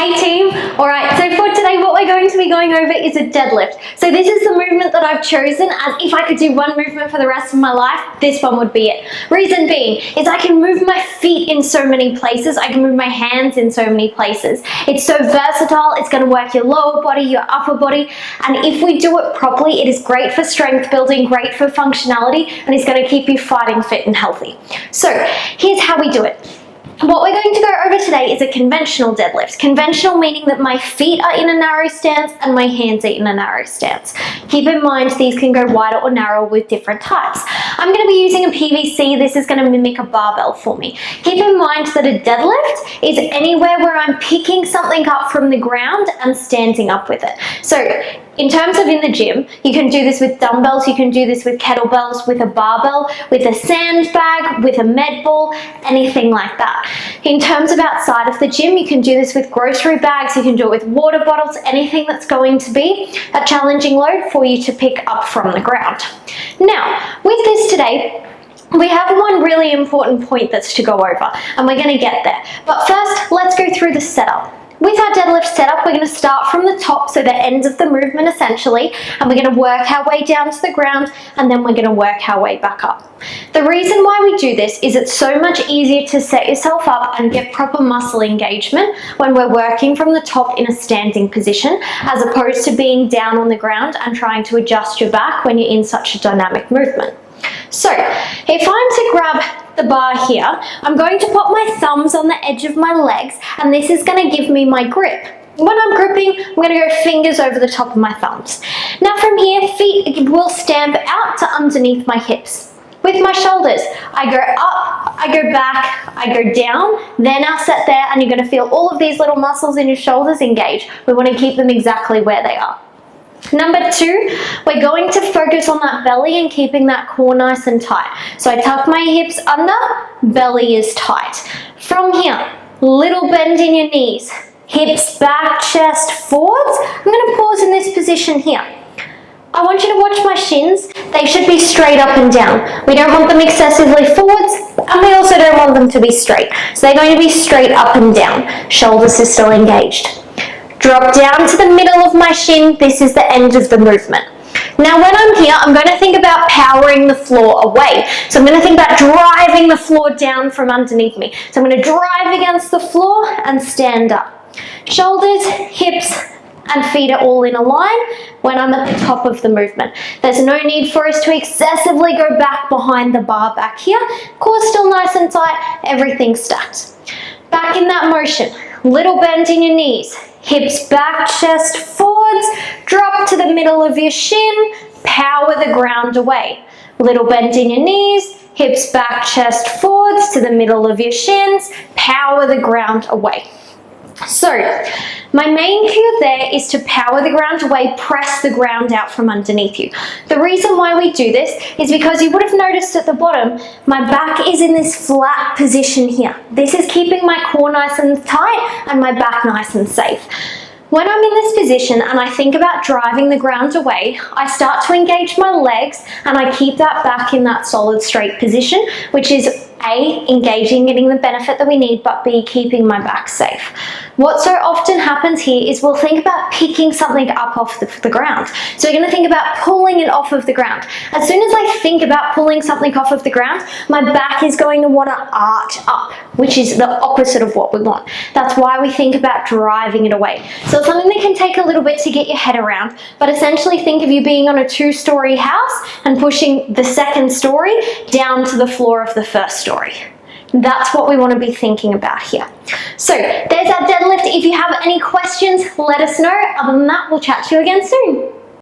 Hey team! Alright, so for today what we're going to be going over is a deadlift. So this is the movement that I've chosen, as if I could do one movement for the rest of my life, this one would be it. Reason being is I can move my feet in so many places, I can move my hands in so many places. It's so versatile, it's going to work your lower body, your upper body, and if we do it properly, it is great for strength building, great for functionality, and it's going to keep you fighting fit and healthy. So here's how we do it. What we're going to go over today is a conventional deadlift. Conventional meaning that my feet are in a narrow stance and my hands are in a narrow stance. Keep in mind these can go wider or narrower with different types. I'm going to be using a PVC. This is going to mimic a barbell for me. Keep in mind that a deadlift is anywhere where I'm picking something up from the ground and standing up with it. So in terms of in the gym, you can do this with dumbbells, you can do this with kettlebells, with a barbell, with a sandbag, with a med ball, anything like that. In terms of outside of the gym, you can do this with grocery bags, you can do it with water bottles, anything that's going to be a challenging load for you to pick up from the ground. Now, with this today, we have one really important point that's to go over, and we're going to get there. But first, let's go through the setup. With our deadlift setup, we're going to start from the top, so the ends of the movement essentially, and we're going to work our way down to the ground, and then we're going to work our way back up. The reason why we do this is it's so much easier to set yourself up and get proper muscle engagement when we're working from the top in a standing position, as opposed to being down on the ground and trying to adjust your back when you're in such a dynamic movement. So if I'm to grab the bar here, I'm going to put my thumbs on the edge of my legs, and this is going to give me my grip. When I'm gripping, I'm going to go fingers over the top of my thumbs. Now from here, feet will stamp out to underneath my hips. With my shoulders, I go up, I go back, I go down, then I'll set there, and you're going to feel all of these little muscles in your shoulders engage. We want to keep them exactly where they are. Number two, we're going to focus on that belly and keeping that core nice and tight. So I tuck my hips under, belly is tight. From here, little bend in your knees, hips back, chest forwards. I'm going to pause in this position here. I want you to watch my shins. They should be straight up and down. We don't want them excessively forwards, and we also don't want them to be straight. So they're going to be straight up and down. Shoulders are still engaged. Drop down to the middle of my shin. This is the end of the movement. Now when I'm here, I'm going to think about powering the floor away. So I'm going to think about driving the floor down from underneath me. So I'm going to drive against the floor and stand up. Shoulders, hips, and feet are all in a line when I'm at the top of the movement. There's no need for us to excessively go back behind the bar back here. Core still nice and tight, everything stacked. Back in that motion, little bend in your knees. Hips back, chest forwards, drop to the middle of your shin, power the ground away. Little bend in your knees, hips back, chest forwards to the middle of your shins, power the ground away. So, my main cue there is to power the ground away, press the ground out from underneath you. The reason why we do this is because you would have noticed at the bottom, my back is in this flat position here. This is keeping my core nice and tight and my back nice and safe. When I'm in this position and I think about driving the ground away, I start to engage my legs and I keep that back in that solid straight position, which is A, engaging, getting the benefit that we need, but B, keeping my back safe. What so often happens here is we'll think about picking something up off the ground. So we're going to think about pulling it off of the ground. As soon as I think about pulling something off of the ground, my back is going to want to arch up, which is the opposite of what we want. That's why we think about driving it away. So it's something that can take a little bit to get your head around, but essentially think of you being on a 2-story house and pushing the second story down to the floor of the first story. That's what we want to be thinking about here. So there's our deadlift. If you have any questions, let us know. Other than that, we'll chat to you again soon.